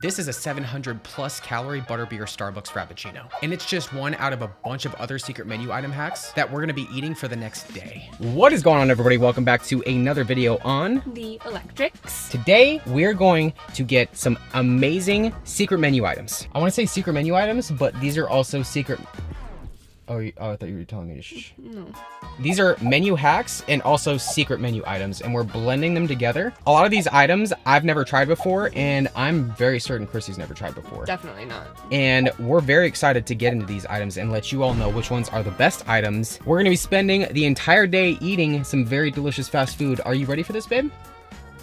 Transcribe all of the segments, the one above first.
This is a 700 plus calorie butterbeer Starbucks Frappuccino, and it's just one out of a bunch of other secret menu item hacks that we're gonna be eating for the next day. What is going on, everybody? Welcome back to another video on TheElectrics. Today, we're going to get some amazing secret menu items. I wanna say secret menu items, but these are also secret... Oh, I thought you were telling me to shh. No. These are menu hacks and also secret menu items, and we're blending them together. A lot of these items I've never tried before, and I'm very certain Kristie's never tried before. Definitely not. And we're very excited to get into these items and let you all know which ones are the best items. We're gonna be spending the entire day eating some very delicious fast food. Are you ready for this, babe?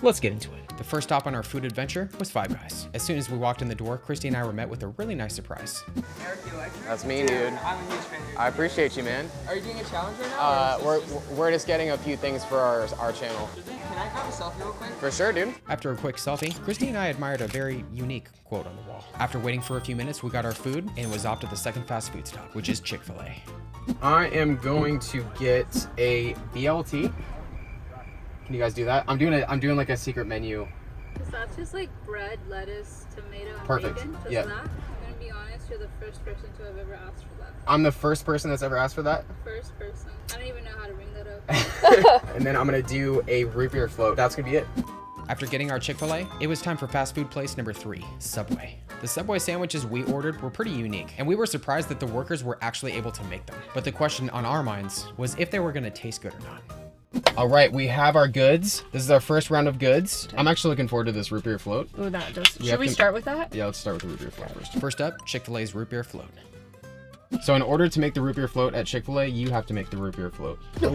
Let's get into it. The first stop on our food adventure was Five Guys. As soon as we walked in the door, Kristie and I were met with a really nice surprise. ErikTheElectric? That's me, dude. I'm a huge fan of yours. I appreciate you, man. Are you doing a challenge right now? We're just getting a few things for our channel. Can I grab a selfie real quick? For sure, dude. After a quick selfie, Kristie and I admired a very unique quote on the wall. After waiting for a few minutes, we got our food and was off to the second fast food stop, which is Chick-fil-A. I am going to get a BLT. Can you guys do that? I'm doing like a secret menu. Because that's just like bread, lettuce, tomato, and Perfect. bacon. Just Yeah. that. I'm gonna be honest, you're the first person to have ever asked for that. I'm the first person that's ever asked for that. First person. I don't even know how to bring that up. And then I'm gonna do a root beer float. That's gonna be it. After getting our Chick-fil-A, it was time for fast food place number 3, Subway. The Subway sandwiches we ordered were pretty unique, and we were surprised that the workers were actually able to make them. But the question on our minds was if they were gonna taste good or not. All right, we have our goods. This is our first round of goods. I'm actually looking forward to this root beer float. Oh, that does. We Should have we to- start with that? Yeah, let's start with the root beer float first. First up, Chick-fil-A's root beer float. So in order to make the root beer float at Chick-fil-A, you have to make the root beer float. Ooh.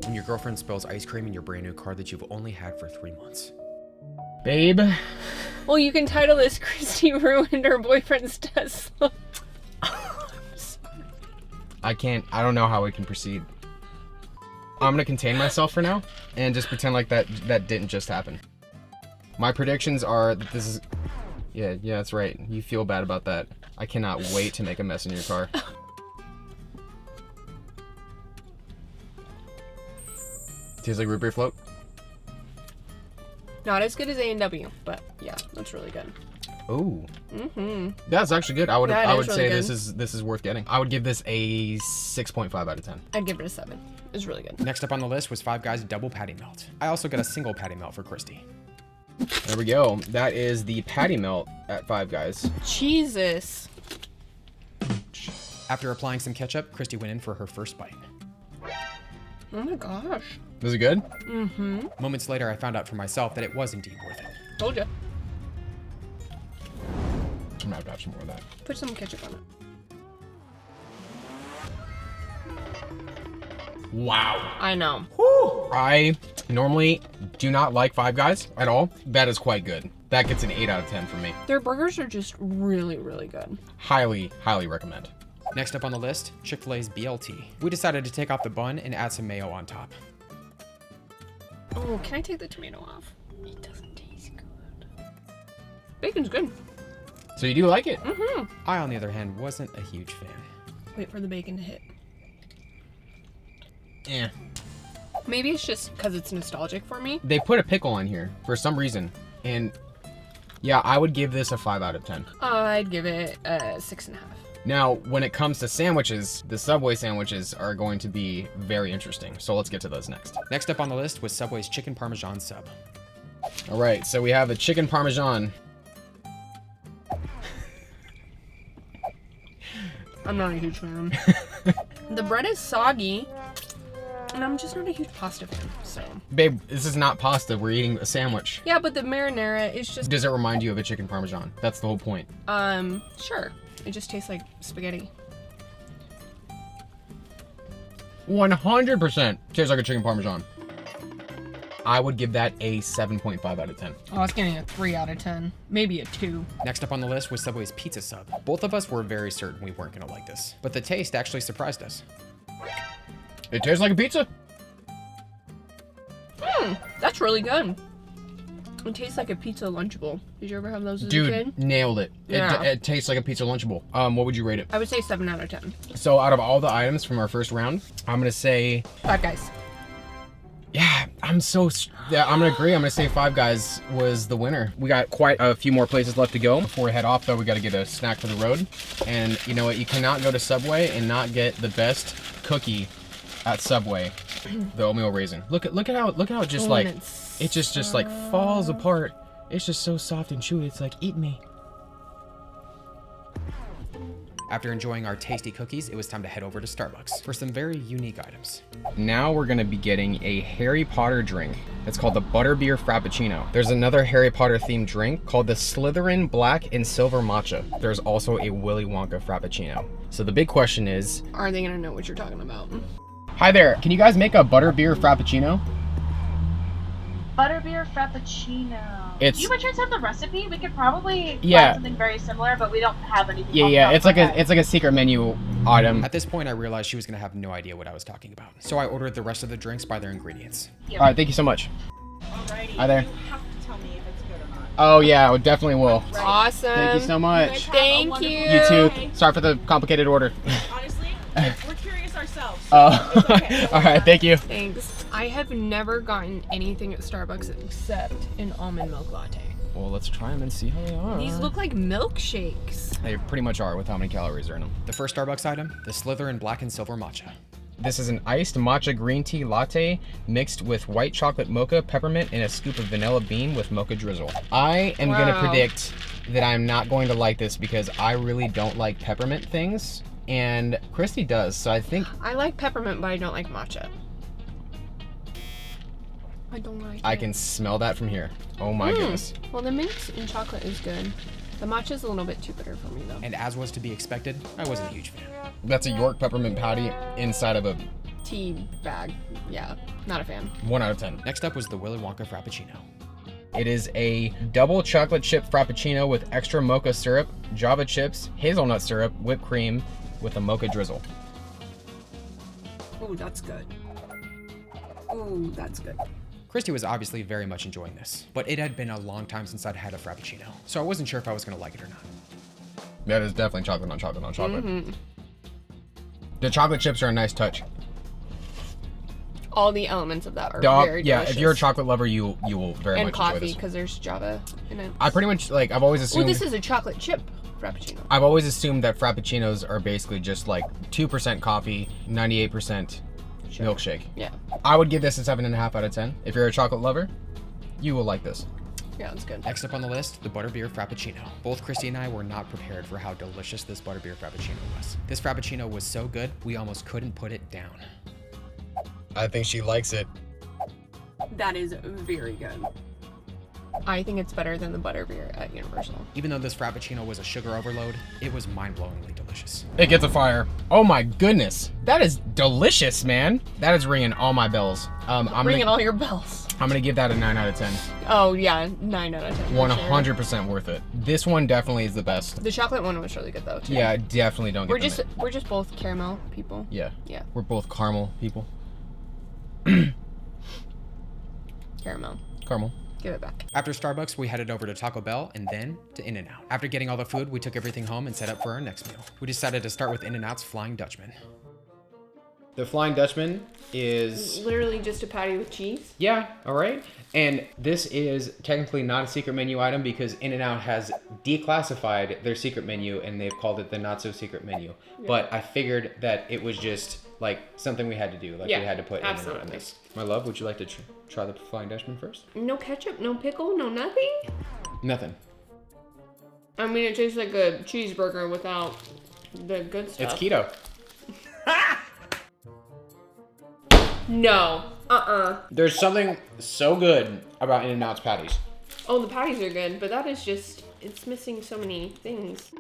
When your girlfriend spills ice cream in your brand new car that you've only had for 3 months. Babe. Well, you can title this Kristie ruined her boyfriend's Tesla. I don't know how we can proceed. I'm gonna contain myself for now and just pretend like that didn't just happen. My predictions are that this is, yeah, that's right. You feel bad about that. I cannot wait to make a mess in your car. Tastes like root beer float. Not as good as A&W, but yeah, that's really good. Ooh. Mm-hmm. That's actually good. I would really say good. this is worth getting. I would give this a 6.5 out of 10. I'd give it a 7. It's really good. Next up on the list was Five Guys double patty melt. I also got a single patty melt for Kristie. There we go. That is the patty melt at Five Guys. Jesus. After applying some ketchup, Kristie went in for her first bite. Oh my gosh. Was it good? Mm-hmm. Moments later, I found out for myself that it was indeed worth it. Told ya. I'm gonna have some more of that. Put some ketchup on it. Wow. I know. Whew. I normally do not like Five Guys at all. That is quite good. That gets an 8 out of 10 from me. Their burgers are just really, really good. Highly, highly recommend. Next up on the list, Chick-fil-A's BLT. We decided to take off the bun and add some mayo on top. Oh, can I take the tomato off? It doesn't taste good. Bacon's good. So you do like it? Mm-hmm. I, on the other hand, wasn't a huge fan. Wait for the bacon to hit. Yeah. Maybe it's just because it's nostalgic for me. They put a pickle on here for some reason. And yeah, I would give this a 5 out of 10. I'd give it a 6.5. Now, when it comes to sandwiches, the Subway sandwiches are going to be very interesting. So let's get to those next. Next up on the list was Subway's chicken parmesan sub. All right, so we have a chicken parmesan. I'm not a huge fan. The bread is soggy, and I'm just not a huge pasta fan, so. Babe, this is not pasta. We're eating a sandwich. Yeah, but the marinara is just, Does it remind you of a chicken parmesan? That's the whole point. sure. It just tastes like spaghetti. 100% tastes like a chicken parmesan. I would give that a 7.5 out of 10. Oh, I was getting a 3 out of 10. Maybe a 2. Next up on the list was Subway's pizza sub. Both of us were very certain we weren't gonna like this, but the taste actually surprised us. It tastes like a pizza. That's really good. It tastes like a pizza Lunchable. Did you ever have those as a kid? Dude, nailed it. Yeah. It tastes like a pizza Lunchable. What would you rate it? I would say 7 out of 10. So out of all the items from our first round, I'm gonna say Five Guys. Yeah, I'm gonna agree. I'm gonna say Five Guys was the winner. We got quite a few more places left to go. Before we head off though, we gotta get a snack for the road. And you know what? You cannot go to Subway and not get the best cookie at Subway. The oatmeal raisin. Look at how it just like, it just like falls apart. It's just so soft and chewy. It's like, eat me. After enjoying our tasty cookies, it was time to head over to Starbucks for some very unique items. Now we're gonna be getting a Harry Potter drink. It's called the Butterbeer Frappuccino. There's another Harry Potter themed drink called the SLYTHERIN Black and Silver Matcha. There's also a Willy Wonka Frappuccino. So the big question is, Are they gonna know what you're talking about? hi there, can you guys make a Butterbeer Frappuccino? Butterbeer Frappuccino. It's- Do you by chance have the recipe? We could probably Yeah. find something very similar, but we don't have anything. Yeah, off it's the like top of my head. it's like a secret menu item. At this point, I realized she was gonna have no idea what I was talking about. So I ordered the rest of the drinks by their ingredients. Yeah. All right, thank you so much. Alrighty. Hi there. You have to tell me if it's good or not. Oh yeah, I definitely will. Awesome. Thank you so much. Thank you. You too. Sorry for the complicated order. Honestly, we're curious ourselves. So Oh, it's okay. all right, thank you. Thanks. I have never gotten anything at Starbucks except an almond milk latte. Well, let's try them and see how they are. These look like milkshakes. They pretty much are with how many calories are in them. The first Starbucks item, the SLYTHERIN Black and Silver Matcha. This is an iced matcha green tea latte mixed with white chocolate mocha, peppermint, and a scoop of vanilla bean with mocha drizzle. I am gonna predict that I'm not going to like this because I really don't like peppermint things, and Kristie does, so I think I like peppermint, but I don't like matcha. I don't like I it. can smell that from here. Oh my goodness. Well, the mix in chocolate is good. The matcha's a little bit too bitter for me, though. And as was to be expected, I wasn't a huge fan. That's a York peppermint patty inside of a Tea bag. Yeah, not a fan. 1 out of 10. Next up was the Willy Wonka Frappuccino. It is a double chocolate chip Frappuccino with extra mocha syrup, Java chips, hazelnut syrup, whipped cream with a mocha drizzle. Oh, that's good. Oh, that's good. Kristie was obviously very much enjoying this, but it had been a long time since I'd had a Frappuccino, so I wasn't sure if I was gonna like it or not. That is definitely chocolate on chocolate on chocolate. The chocolate chips are a nice touch. All the elements of that are very yeah, delicious. if you're a chocolate lover, you will very and much enjoy coffee, this. because there's Java in it. I pretty much, like, I've always Oh, assumed... this is a chocolate chip Frappuccino. I've always assumed that Frappuccinos are basically just like 2% coffee, 98% milkshake. Yeah. I would give this a 7.5 out of 10. If you're a chocolate lover, you will like this. Yeah, it's good. Next up on the list, the Butterbeer Frappuccino. Both Kristie and I were not prepared for how delicious this Butterbeer Frappuccino was. This Frappuccino was so good, we almost couldn't put it down. I think she likes it. That is very good. I think it's better than the butterbeer at Universal. Even though this Frappuccino was a sugar overload, it was mind-blowingly delicious. It gets a fire. Oh my goodness. That is delicious, man. That is ringing all my bells. I'm Ringing all your bells. I'm gonna give that a 9 out of 10. Oh yeah, 9 out of 10. for 100% worth it. This one definitely is the best. sure. The chocolate one was really good though too. Yeah, definitely don't get We're just both caramel people. Yeah. Yeah. We're both caramel people. Caramel. Caramel. Give it back. After Starbucks, we headed over to Taco Bell and then to In-N-Out. After getting all the food, we took everything home and set up for our next meal. We decided to start with In-N-Out's Flying Dutchman. The Flying Dutchman is... Literally just a patty with cheese. Yeah, all right. And this is technically not a secret menu item because In-N-Out has declassified their secret menu and they've called it the not so secret menu. Yeah. But I figured that it was just like something we had to do. Like we had to put In-N-Out in this. My love, would you like to try the Flying Dutchman first? No ketchup, no pickle, no nothing? Nothing. I mean, it tastes like a cheeseburger without the good stuff. It's keto. No. There's something so good about In-N-Out's patties. Oh, the patties are good, but that is just, it's missing so many things.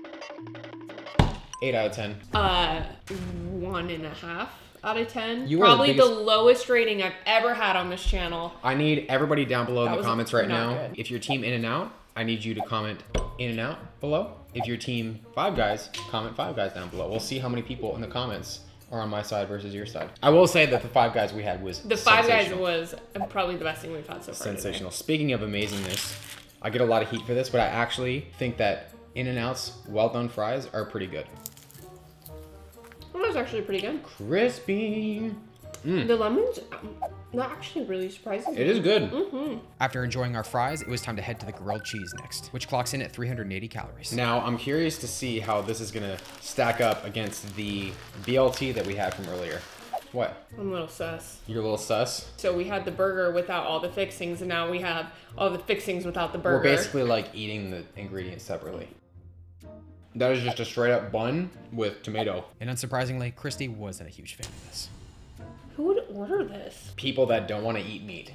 8 out of 10. 1.5 out of 10. You are Probably the the biggest- lowest rating I've ever had on this channel. I need everybody down below in That the was comments right not now. good. If you're team In-N-Out, I need you to comment In-N-Out below. If you're team Five Guys, comment Five Guys down below. We'll see how many people in the comments are on my side versus your side. I will say that the Five Guys we had was The Five Guys sensational. was probably the best thing we've had so far. Sensational. Speaking of amazingness, I get a lot of heat for this, but I actually think that In-N-Out's well-done fries are pretty good. Well, that was actually pretty good. Crispy. The lemon's not actually really surprising. It is good. Mm-hmm. After enjoying our fries, it was time to head to the grilled cheese next, which clocks in at 380 calories. Now, I'm curious to see how this is gonna stack up against the BLT that we had from earlier. What? I'm a little sus. You're a little sus? So we had the burger without all the fixings, and now we have all the fixings without the burger. We're basically like eating the ingredients separately. That is just a straight up bun with tomato. And unsurprisingly, Kristie wasn't a huge fan of this. Who would order this? People that don't want to eat meat.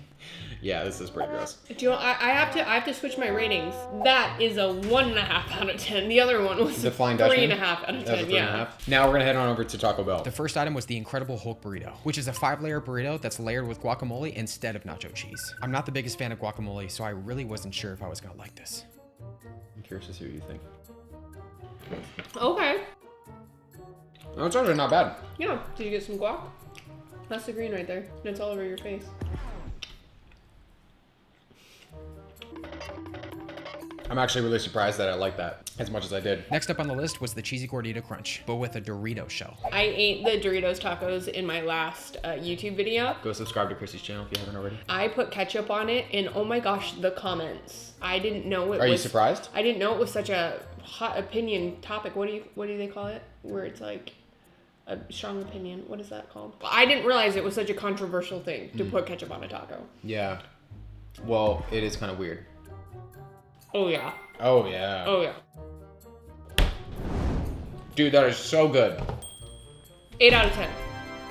Yeah, this is pretty gross. Do you know, I have to switch my ratings. That is a 1.5 out of 10. The other one was The a Flying Dutchman? 3.5 out of 10. That's a 3.5. Yeah. Now we're gonna head on over to Taco Bell. The first item was the Incredible Hulk burrito, which is a 5-layer burrito that's layered with guacamole instead of nacho cheese. I'm not the biggest fan of guacamole, so I really wasn't sure if I was gonna like this. I'm curious to see what you think. Okay. Oh, it's actually not bad. Yeah. Did you get some guac? That's the green right there. And it's all over your face. I'm actually really surprised that I like that as much as I did. Next up on the list was the cheesy gordita crunch, but with a Dorito shell. I ate the Doritos tacos in my last YouTube video. Go subscribe to Kristie's channel if you haven't already. I put ketchup on it, and oh my gosh, the comments. I didn't know it was... Are you surprised? I didn't know it was such a hot opinion topic. What do they call it? Where it's like a strong opinion. What is that called? I didn't realize it was such a controversial thing to put ketchup on a taco. Yeah. Well, it is kind of weird. Oh yeah. Oh yeah. Oh yeah. Dude, that is so good. 8 out of 10.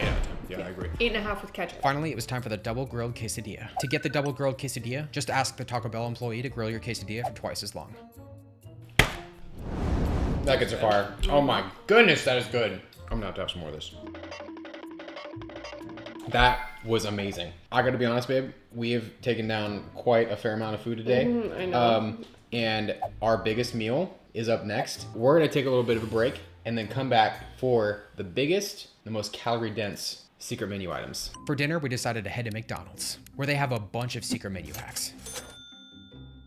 8 out of 10. Yeah, I agree. 8.5 with ketchup. Finally, it was time for the double grilled quesadilla. To get the double grilled quesadilla, just ask the Taco Bell employee to grill your quesadilla for twice as long. That gets a fire. Oh my goodness, that is good. I'm gonna have to have some more of this. That was amazing. I gotta be honest, babe. We have taken down quite a fair amount of food today. I know. And our biggest meal is up next. We're gonna take a little bit of a break and then come back for the biggest, the most calorie dense secret menu items. For dinner, we decided to head to McDonald's, where they have a bunch of secret menu hacks.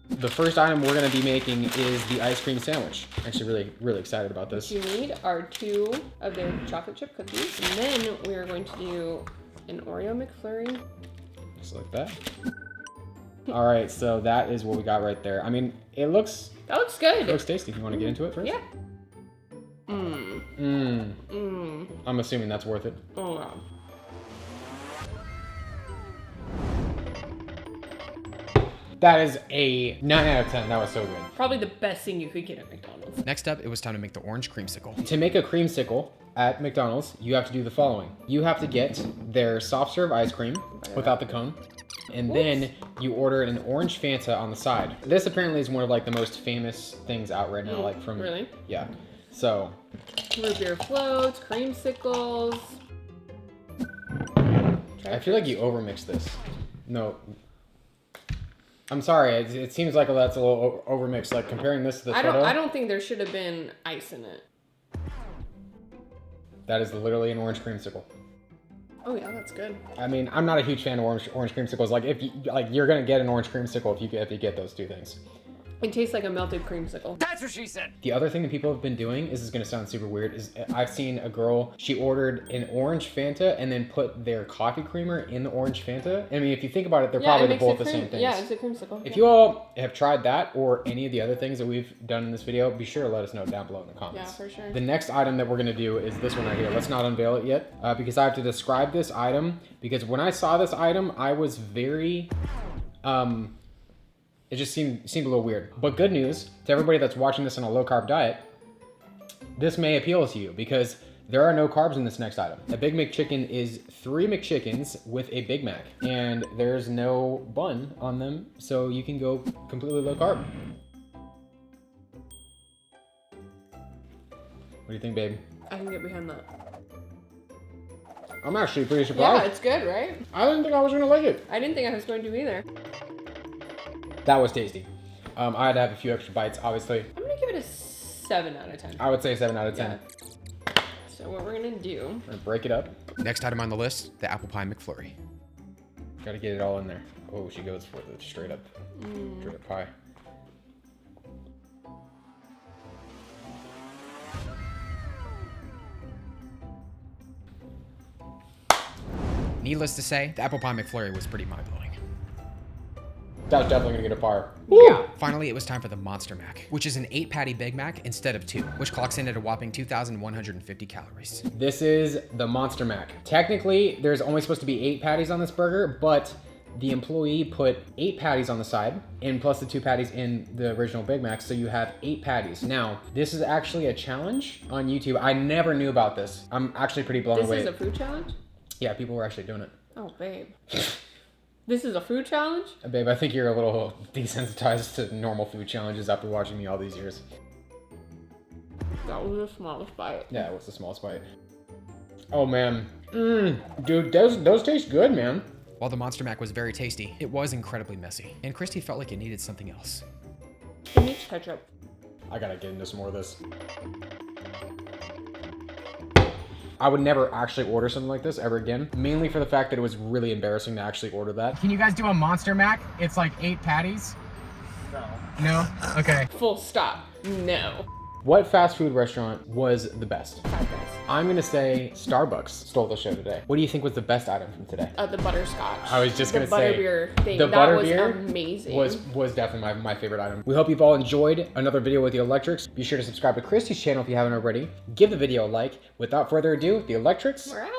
The first item we're gonna be making is the ice cream sandwich. Actually really excited about this. What you need are 2 of their chocolate chip cookies. And then we are going to do an Oreo McFlurry. Just like that. All right, so that is what we got right there. I mean, that looks good. It looks tasty. You wanna get into it first? Yeah. I'm assuming that's worth it. Oh wow. That is a 9 out of 10. That was so good. Probably the best thing you could get at McDonald's. Next up, it was time to make the orange creamsicle. To make a creamsicle at McDonald's, you have to do the following. You have to get their soft serve ice cream without the cone. And then you order an orange Fanta on the side. This apparently is one of like the most famous things out right now, like from... Really? Yeah. So... Root beer floats, creamsicles. I feel like you overmixed this. No. I'm sorry, it seems like that's a little overmixed, like comparing this to the Soto. I don't think there should have been ice in it. That is literally an orange creamsicle. Oh yeah, that's good. I mean, I'm not a huge fan of orange creamsicles. Like if you you're gonna get an orange creamsicle if you get those two things. It tastes like a melted creamsicle. That's what she said. The other thing that people have been doing, this is gonna sound super weird, is I've seen a girl, she ordered an orange Fanta and then put their coffee creamer in the orange Fanta. I mean, if you think about it, they're probably both the same things. Yeah, it's a creamsicle. If you all have tried that or any of the other things that we've done in this video, be sure to let us know down below in the comments. Yeah, for sure. The next item that we're gonna do is this one right here. Let's not unveil it yet because I have to describe this item because when I saw this item, I was very, it just seemed a little weird. But good news to everybody that's watching this on a low carb diet, this may appeal to you because there are no carbs in this next item. A Big McChicken is 3 McChickens with a Big Mac and there's no bun on them, so you can go completely low carb. What do you think, babe? I can get behind that. I'm actually pretty surprised. Yeah, it's good, right? I didn't think I was gonna like it. I didn't think I was going to either. That was tasty. I had to have a few extra bites, obviously. I'm gonna give it a 7 out of 10. I would say 7 out of 10. Yeah. So what we're gonna do... We're gonna break it up. Next item on the list, the apple pie McFlurry. Gotta get it all in there. Oh, she goes for the straight up pie. Needless to say, the apple pie McFlurry was pretty mind-blowing. That was definitely gonna get a par. Yeah. Finally, it was time for the Monster Mac, which is an 8-patty Big Mac instead of 2, which clocks in at a whopping 2,150 calories. This is the Monster Mac. Technically, there's only supposed to be 8 patties on this burger, but the employee put 8 patties on the side, and plus the 2 patties in the original Big Mac, so you have 8 patties. Now, this is actually a challenge on YouTube. I never knew about this. I'm actually pretty blown away. This is a food challenge? Yeah, people were actually doing it. Oh, babe. This is a food challenge? Babe, I think you're a little desensitized to normal food challenges after watching me all these years. That was the smallest bite. Yeah, what's the smallest bite? Oh, man. Dude, those taste good, man. While the Monster Mac was very tasty, it was incredibly messy, and Kristie felt like it needed something else. It needs ketchup. I gotta get into some more of this. I would never actually order something like this ever again, mainly for the fact that it was really embarrassing to actually order that. Can you guys do a Monster Mac? It's like 8 patties? No. No? Okay. Full stop. No. What fast food restaurant was the best? Five Guys. I'm gonna say Starbucks stole the show today. What do you think was the best item from today? The butterscotch. I was just gonna say the butterbeer thing. the That was butterbeer amazing. was definitely my favorite item. We hope you've all enjoyed another video with the Electrics. Be sure to subscribe to Kristie's channel if you haven't already. Give the video a like. Without further ado, the Electrics. We're out.